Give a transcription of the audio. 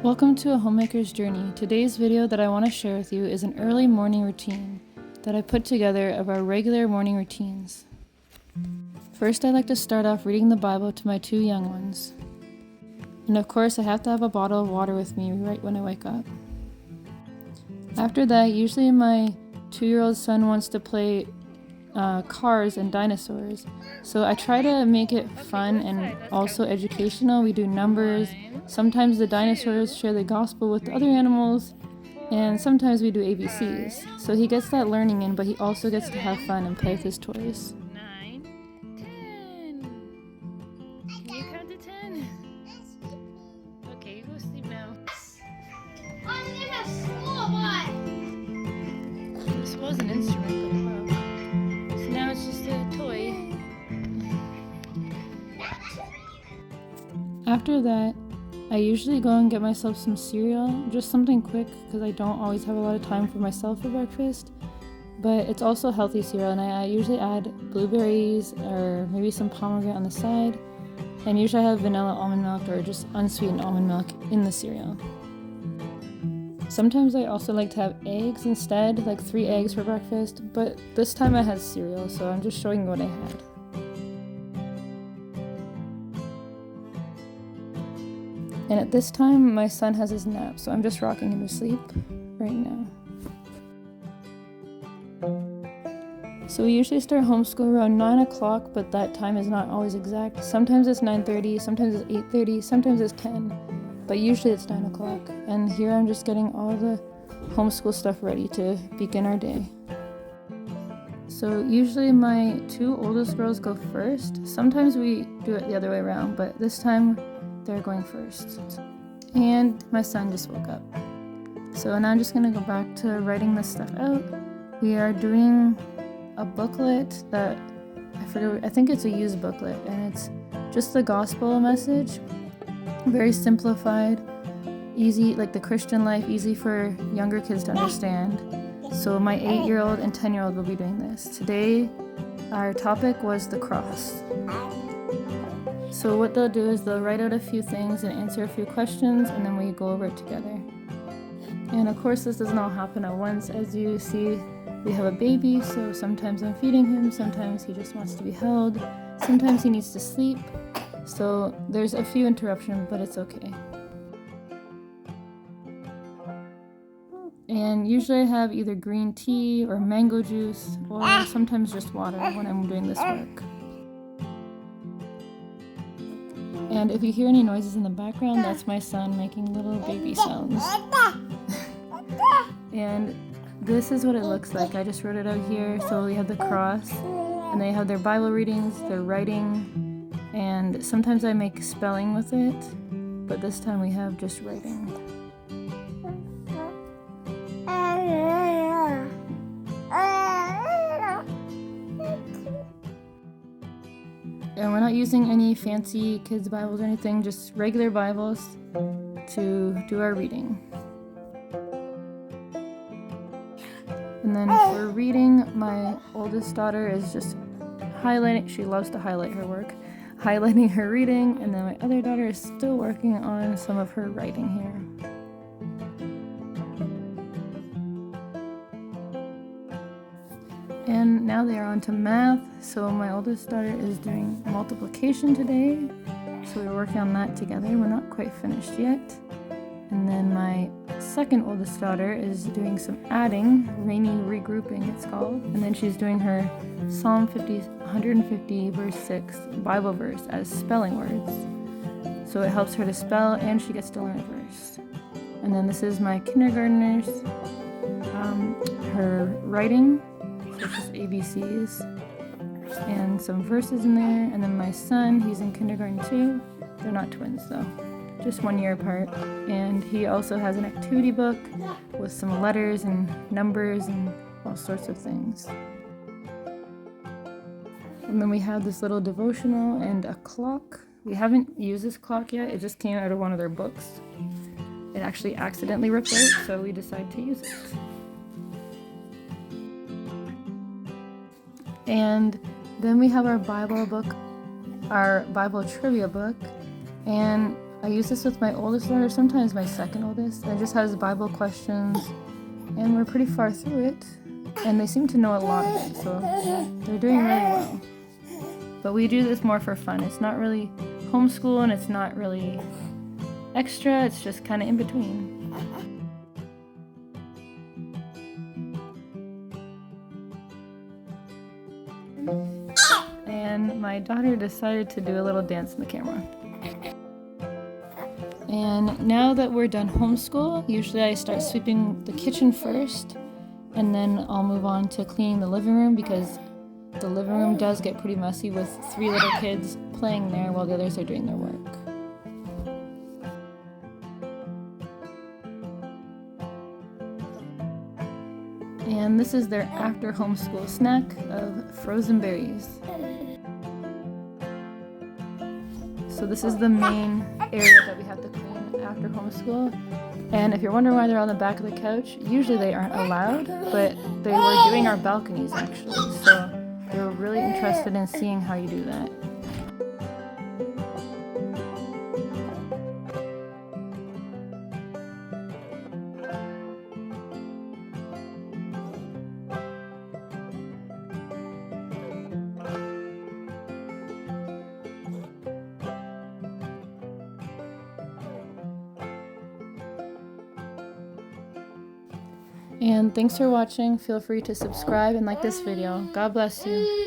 Welcome to a homemaker's journey. Today's video that I want to share with you is an early morning routine that I put together of our regular morning routines. First, I like to start off reading the Bible to my two young ones. And of course, I have to have a bottle of water with me right when I wake up. After that, usually my 2-year-old son wants to play cars and dinosaurs. So I try to make it fun and also educational. We do numbers. Sometimes the dinosaurs share the gospel with the other animals, and sometimes we do ABCs. So he gets that learning in, but he also gets to have fun and play with his toys. 9, 10. Can you count to 10? Okay, you go sleep now. This was an instrument, but it broke. So now it's just a toy. After that, I usually go and get myself some cereal, just something quick because I don't always have a lot of time for myself for breakfast. But it's also healthy cereal, and I usually add blueberries or maybe some pomegranate on the side. And usually I have vanilla almond milk or just unsweetened almond milk in the cereal. Sometimes I also like to have eggs instead, like 3 eggs for breakfast, but this time I had cereal, so I'm just showing you what I had. And at this time, my son has his nap, so I'm just rocking him to sleep right now. So we usually start homeschool around 9 o'clock, but that time is not always exact. Sometimes it's 9:30, sometimes it's 8:30, sometimes it's 10, but usually it's 9 o'clock. And here I'm just getting all the homeschool stuff ready to begin our day. So usually my 2 oldest girls go first. Sometimes we do it the other way around, but this time they're going first. And my son just woke up. So now I'm just gonna go back to writing this stuff out. We are doing a booklet that I think it's a used booklet, and it's just the gospel message, very simplified, easy, like the Christian life, easy for younger kids to understand. So my 8-year-old and 10-year-old will be doing this. Today our topic was the cross. So what they'll do is they'll write out a few things and answer a few questions, and then we go over it together. And of course this doesn't all happen at once. As you see, we have a baby, so sometimes I'm feeding him, sometimes he just wants to be held, sometimes he needs to sleep. So there's a few interruptions, but it's okay. And usually I have either green tea or mango juice, or sometimes just water when I'm doing this work. And if you hear any noises in the background, that's my son making little baby sounds. And this is what it looks like. I just wrote it out here. So we have the cross, and they have their Bible readings, their writing, and sometimes I make spelling with it, but this time we have just writing. And we're not using any fancy kids' Bibles or anything, just regular Bibles to do our reading. And then for reading, my oldest daughter is just highlighting, she loves to highlight her work, highlighting her reading, and then my other daughter is still working on some of her writing here. And now they are on to math. So my oldest daughter is doing multiplication today. So we're working on that together. We're not quite finished yet. And then my second oldest daughter is doing some adding, rainy regrouping it's called. And then she's doing her Psalm 150 verse 6 Bible verse as spelling words. So it helps her to spell, and she gets to learn a verse. And then this is my kindergartner's, her writing. So it's just ABCs and some verses in there. And then my son, he's in kindergarten too. They're not twins though, just 1 year apart. And he also has an activity book with some letters and numbers and all sorts of things. And then we have this little devotional and a clock. We haven't used this clock yet. It just came out of one of their books. It actually accidentally ripped out, so we decided to use it. And then we have our Bible book, our Bible trivia book, and I use this with my oldest daughter, sometimes my second oldest. It just has Bible questions, and we're pretty far through it. And they seem to know a lot of it, so they're doing really well. But we do this more for fun. It's not really homeschool, and it's not really extra. It's just kind of in between. And my daughter decided to do a little dance in the camera. And now that we're done homeschool, usually I start sweeping the kitchen first, and then I'll move on to cleaning the living room, because the living room does get pretty messy with 3 little kids playing there while the others are doing their work. And this is their after homeschool snack of frozen berries. So this is the main area that we have to clean after homeschool. And if you're wondering why they're on the back of the couch, usually they aren't allowed, but they were doing our balconies actually. So they were really interested in seeing how you do that. And thanks for watching. Feel free to subscribe and like this video. God bless you.